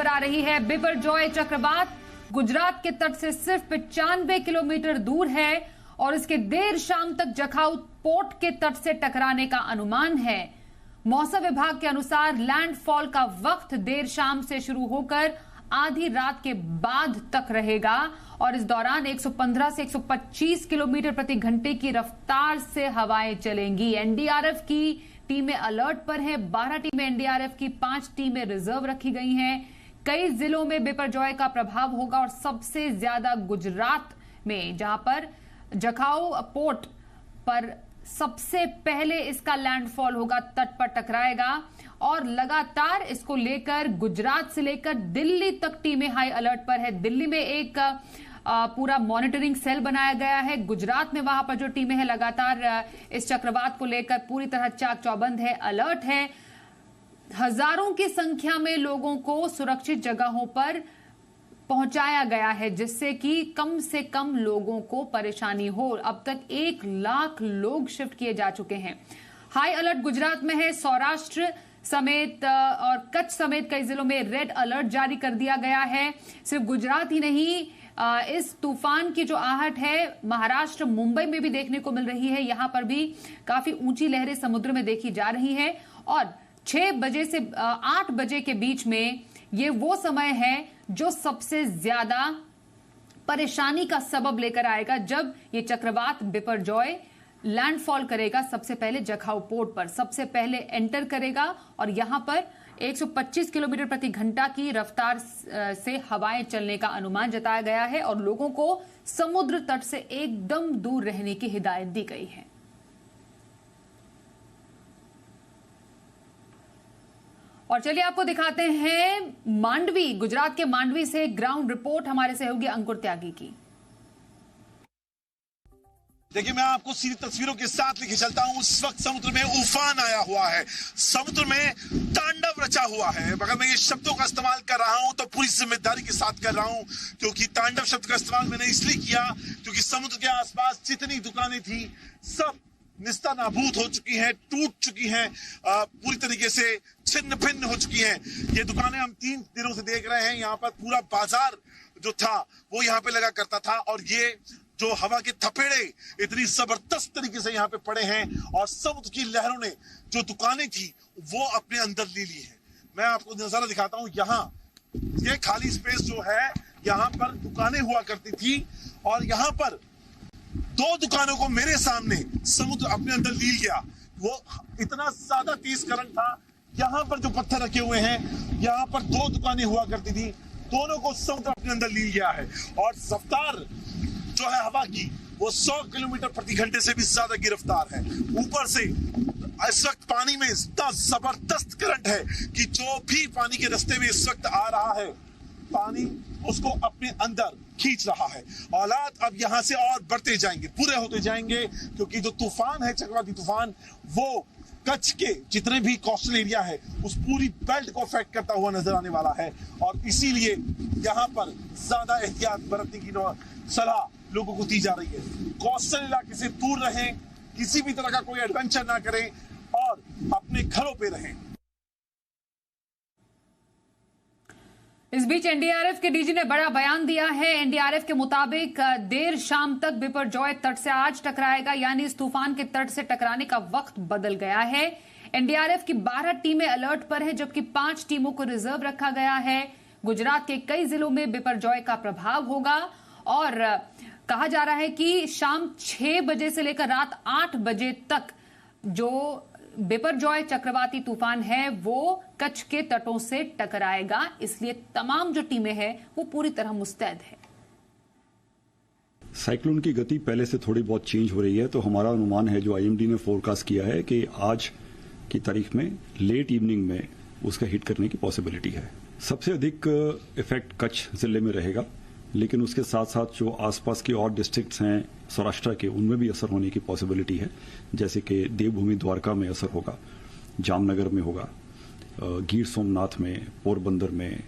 खबर आ रही है। बिपरजॉय चक्रवात गुजरात के तट से सिर्फ 95 किलोमीटर दूर है और इसके देर शाम तक जखाऊ पोर्ट के तट से टकराने का अनुमान है। मौसम विभाग के अनुसार लैंडफॉल का वक्त देर शाम से शुरू होकर आधी रात के बाद तक रहेगा और इस दौरान 115 से 125 किलोमीटर प्रति घंटे की रफ्तार से हवाएं चलेंगी। एनडीआरएफ की टीमें अलर्ट पर हैं। 12 टीमें एनडीआरएफ की, 5 टीमें रिजर्व रखी गई हैं। कई जिलों में बिपरजॉय का प्रभाव होगा और सबसे ज्यादा गुजरात में, जहां पर जखाऊ पोर्ट पर सबसे पहले इसका लैंडफॉल होगा, तट पर टकराएगा और लगातार इसको लेकर गुजरात से लेकर दिल्ली तक टीमें हाई अलर्ट पर है। दिल्ली में एक पूरा मॉनिटरिंग सेल बनाया गया है। गुजरात में वहां पर जो टीमें हैं लगातार इस चक्रवात को लेकर पूरी तरह चाक चौबंद है, अलर्ट है। हजारों की संख्या में लोगों को सुरक्षित जगहों पर पहुंचाया गया है जिससे कि कम से कम लोगों को परेशानी हो। अब तक 1 लाख लोग शिफ्ट किए जा चुके हैं। हाई अलर्ट गुजरात में है। सौराष्ट्र समेत और कच्छ समेत कई जिलों में रेड अलर्ट जारी कर दिया गया है। सिर्फ गुजरात ही नहीं, इस तूफान की जो आहट है महाराष्ट्र मुंबई में भी देखने को मिल रही है। यहां पर भी काफी ऊंची लहरें समुद्र में देखी जा रही हैं और 6 बजे से 8 बजे के बीच में ये वो समय है जो सबसे ज्यादा परेशानी का सबब लेकर आएगा जब ये चक्रवात बिपरजॉय लैंडफॉल करेगा। सबसे पहले जखाऊ पोर्ट पर सबसे पहले एंटर करेगा और यहां पर 125 किलोमीटर प्रति घंटा की रफ्तार से हवाएं चलने का अनुमान जताया गया है और लोगों को समुद्र तट से एकदम दूर रहने की हिदायत दी गई है। और चलिए आपको दिखाते हैं मांडवी, गुजरात के मांडवी से ग्राउंड रिपोर्ट हमारे सहयोगी अंकुर त्यागी की। देखिए, मैं आपको सीधी तस्वीरों के साथ लेके चलता हूं। इस वक्त समुद्र में उफान आया हुआ है, समुद्र में तांडव रचा हुआ है। मगर मैं ये शब्दों का इस्तेमाल कर रहा हूं तो पूरी जिम्मेदारी के साथ कर रहा हूं, क्योंकि तांडव शब्द का इस्तेमाल मैंने इसलिए किया क्योंकि समुद्र के आसपास जितनी दुकानें थी सब निस्ता नाबूद हो चुकी हैं, टूट चुकी हैं, पूरी तरीके से छिन्न भिन्न हो चुकी हैं। ये दुकानें हम 3 दिनों से देख रहे हैं। यहाँ पर पूरा बाजार जो था वो यहाँ पे लगा करता था और ये जो हवा के थपेड़े इतनी जबरदस्त तरीके से यहाँ पे पड़े हैं और समुद्र की लहरों ने जो दुकानें थी वो अपने अंदर ले ली है। मैं आपको नजारा दिखाता हूँ। यहाँ ये खाली स्पेस जो है, यहाँ पर दुकानें हुआ करती थी और यहाँ पर 2 दुकानों को मेरे सामने समुद्र अपने अंदर ले गया। वो इतना ज्यादा तेज करंट था। यहाँ पर जो पत्थर रखे हुए हैं, यहाँ पर 2 दुकानें हुआ करती थी, दोनों को समुद्र अपने अंदर ले गया है और रफ्तार जो है हवा की वो 100 किलोमीटर प्रति घंटे से भी ज्यादा की रफ्तार है। ऊपर से इस वक्त पानी में इतना जबरदस्त करंट है कि जो भी पानी के रास्ते में इस वक्त आ रहा है, पानी उसको अपने अंदर खींच रहा है। हालात अब यहां से और बढ़ते जाएंगे, बुरे होते जाएंगे, क्योंकि जो तूफान है, चक्रवाती तूफान, वो कच्छ के जितने भी कोस्टल एरिया है उस पूरी बेल्ट को अफेक्ट करता हुआ नजर आने वाला है और इसीलिए यहाँ पर ज्यादा एहतियात बरतने की सलाह लोगों को दी जा रही है। कोस्टल इलाके से दूर रहें, किसी भी तरह का कोई एडवेंचर ना करें और अपने घरों पे रहें। इस बीच एनडीआरएफ के डीजी ने बड़ा बयान दिया है। एनडीआरएफ के मुताबिक देर शाम तक बिपरजॉय तट से आज टकराएगा, यानी इस तूफान के तट से टकराने का वक्त बदल गया है। एनडीआरएफ की 12 टीमें अलर्ट पर हैं, जबकि 5 टीमों को रिजर्व रखा गया है। गुजरात के कई जिलों में बिपरजॉय का प्रभाव होगा और कहा जा रहा है कि शाम 6 बजे से लेकर रात 8 बजे तक जो बिपरजॉय चक्रवाती तूफान है वो कच्छ के तटों से टकराएगा। इसलिए तमाम जो टीमें हैं वो पूरी तरह मुस्तैद है। साइक्लोन की गति पहले से थोड़ी बहुत चेंज हो रही है, तो हमारा अनुमान है, जो आईएमडी ने फोरकास्ट किया है, कि आज की तारीख में लेट इवनिंग में उसका हिट करने की पॉसिबिलिटी है। सबसे अधिक इफेक्ट कच्छ जिले में रहेगा, लेकिन उसके साथ साथ जो आसपास के और डिस्ट्रिक्ट्स हैं सौराष्ट्र के, उनमें भी असर होने की पॉसिबिलिटी है। जैसे कि देवभूमि द्वारका में असर होगा, जामनगर में होगा, गिर सोमनाथ में, पोरबंदर में,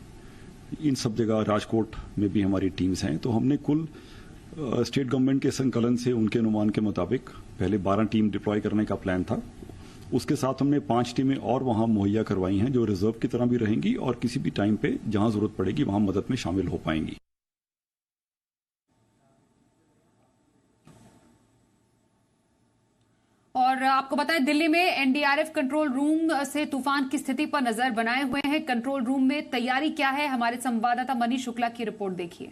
इन सब जगह, राजकोट में भी हमारी टीम्स हैं। तो हमने कुल स्टेट गवर्नमेंट के संकलन से उनके अनुमान के मुताबिक पहले 12 टीम डिप्लॉय करने का प्लान था उसके साथ हमने 5 टीमें और वहां मुहैया करवाई हैं जो रिजर्व की तरह भी रहेंगी और किसी भी टाइम पे जहां जरूरत पड़ेगी वहां मदद में शामिल हो पाएंगी। और आपको बताएं, दिल्ली में एनडीआरएफ कंट्रोल रूम से तूफान की स्थिति पर नजर बनाए हुए हैं। कंट्रोल रूम में तैयारी क्या है, हमारे संवाददाता मनीष शुक्ला की रिपोर्ट देखिए।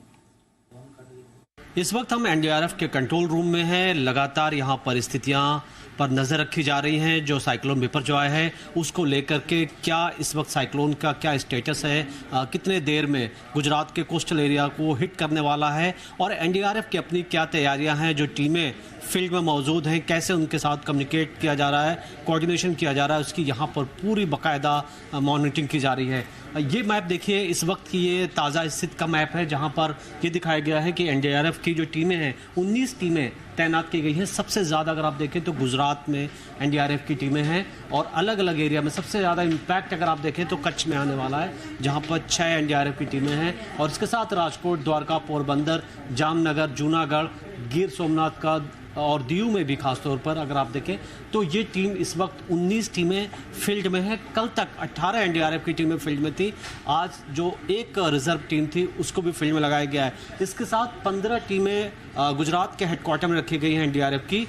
इस वक्त हम एनडीआरएफ के कंट्रोल रूम में हैं। लगातार यहां परिस्थितियां पर नजर रखी जा रही हैं। जो साइक्लोन बिपरजॉय है उसको लेकर के क्या इस वक्त साइक्लोन का क्या स्टेटस है, कितने देर में गुजरात के कोस्टल एरिया को हिट करने वाला है और एनडीआरएफ की अपनी क्या तैयारियां हैं, जो टीमें फील्ड में मौजूद हैं कैसे उनके साथ कम्युनिकेट किया जा रहा है, कोऑर्डिनेशन किया जा रहा है, उसकी यहाँ पर पूरी बाकायदा मॉनिटरिंग की जा रही है। ये मैप देखिए, इस वक्त की ये ताज़ा स्थिति का मैप है जहाँ पर ये दिखाया गया है कि एनडीआरएफ की जो टीमें हैं 19 टीमें तैनात की गई हैं। सबसे ज़्यादा अगर आप देखें तो गुजरात में एनडीआरएफ की टीमें हैं और अलग अलग एरिया में सबसे ज़्यादा इम्पैक्ट अगर आप देखें तो कच्छ में आने वाला है जहाँ पर 6 एनडीआरएफ की टीमें हैं और इसके साथ राजकोट, द्वारका, पोरबंदर, जामनगर, जूनागढ़, गिर सोमनाथ का और दीव में भी खासतौर पर अगर आप देखें तो ये टीम इस वक्त 19 टीमें फील्ड में है। कल तक 18 एनडीआरएफ की टीमें फील्ड में थी, आज जो एक रिजर्व टीम थी उसको भी फील्ड में लगाया गया है। इसके साथ 15 टीमें गुजरात के हेडक्वार्टर में रखी गई हैं एनडीआरएफ की,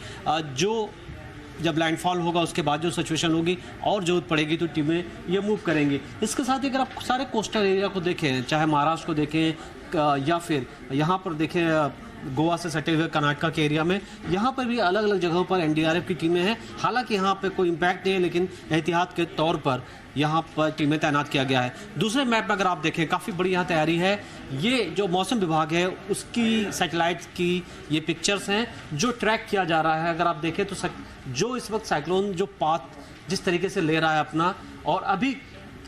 जो जब लैंडफॉल होगा उसके बाद जो सिचुएशन होगी और जरूरत पड़ेगी तो टीमें ये मूव करेंगी। इसके साथ ही अगर आप सारे कोस्टल एरिया को देखें, चाहे महाराष्ट्र को देखें या फिर यहाँ पर देखें गोवा से सटे हुए कर्नाटक के एरिया में, यहाँ पर भी अलग अलग जगहों पर एनडीआरएफ की टीमें हैं। हालांकि यहाँ पे कोई इम्पैक्ट नहीं है लेकिन एहतियात के तौर पर यहाँ पर टीमें तैनात किया गया है। दूसरे मैप में अगर आप देखें काफ़ी बड़ी यहाँ तैयारी है। ये जो मौसम विभाग है उसकी सैटेलाइट की ये पिक्चर्स हैं जो ट्रैक किया जा रहा है। अगर आप देखें तो जो इस वक्त साइक्लोन जो पाथ जिस तरीके से ले रहा है अपना और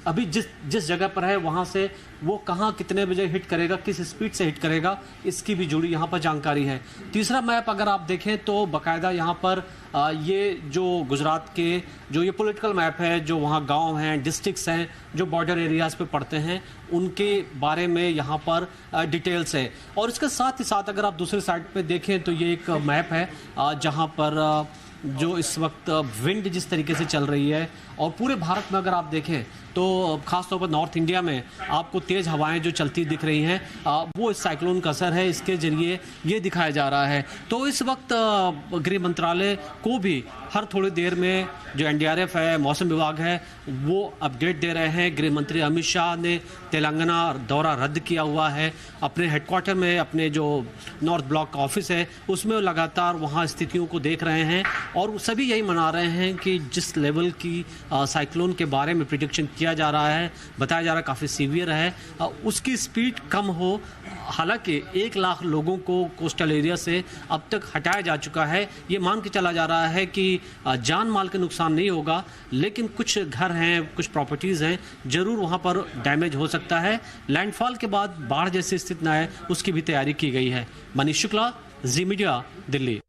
अभी जिस जगह पर है वहाँ से वो कहाँ कितने बजे हिट करेगा, किस स्पीड से हिट करेगा, इसकी भी जुड़ी यहाँ पर जानकारी है। तीसरा मैप अगर आप देखें तो बाकायदा यहाँ पर ये जो गुजरात के जो ये पॉलिटिकल मैप है, जो वहाँ गांव हैं, डिस्ट्रिक्ट्स हैं जो बॉर्डर एरियाज़ पे पड़ते हैं, उनके बारे में यहाँ पर डिटेल्स है। और इसके साथ ही साथ अगर आप दूसरे साइड पे देखें तो ये एक मैप है जहाँ पर जो इस वक्त विंड जिस तरीके से चल रही है और पूरे भारत में अगर आप देखें तो खासतौर पर नॉर्थ इंडिया में आपको तेज़ हवाएं जो चलती दिख रही हैं वो इस साइक्लोन का असर है, इसके जरिए ये दिखाया जा रहा है। तो इस वक्त गृह मंत्रालय को भी हर थोड़ी देर में जो एनडीआरएफ है, मौसम विभाग है, वो अपडेट दे रहे हैं। गृह मंत्री अमित शाह ने तेलंगाना दौरा रद्द किया हुआ है। अपने हेडक्वार्टर में अपने जो नॉर्थ ब्लॉक का ऑफिस है उसमें लगातार वहाँ स्थितियों को देख रहे हैं और सभी यही मना रहे हैं कि जिस लेवल की साइक्लोन के बारे में प्रिडिक्शन किया जा रहा है, बताया जा रहा है काफ़ी सीवियर है, उसकी स्पीड कम हो। हालांकि 1 लाख लोगों को कोस्टल एरिया से अब तक हटाया जा चुका है। ये मान के चला जा रहा है कि जान माल के नुकसान नहीं होगा, लेकिन कुछ घर हैं, कुछ प्रॉपर्टीज़ हैं, ज़रूर वहाँ पर डैमेज हो सकता है। लैंडफॉल के बाद बाढ़ जैसी स्थिति न आए उसकी भी तैयारी की गई है। मनीष शुक्ला, जी मीडिया, दिल्ली।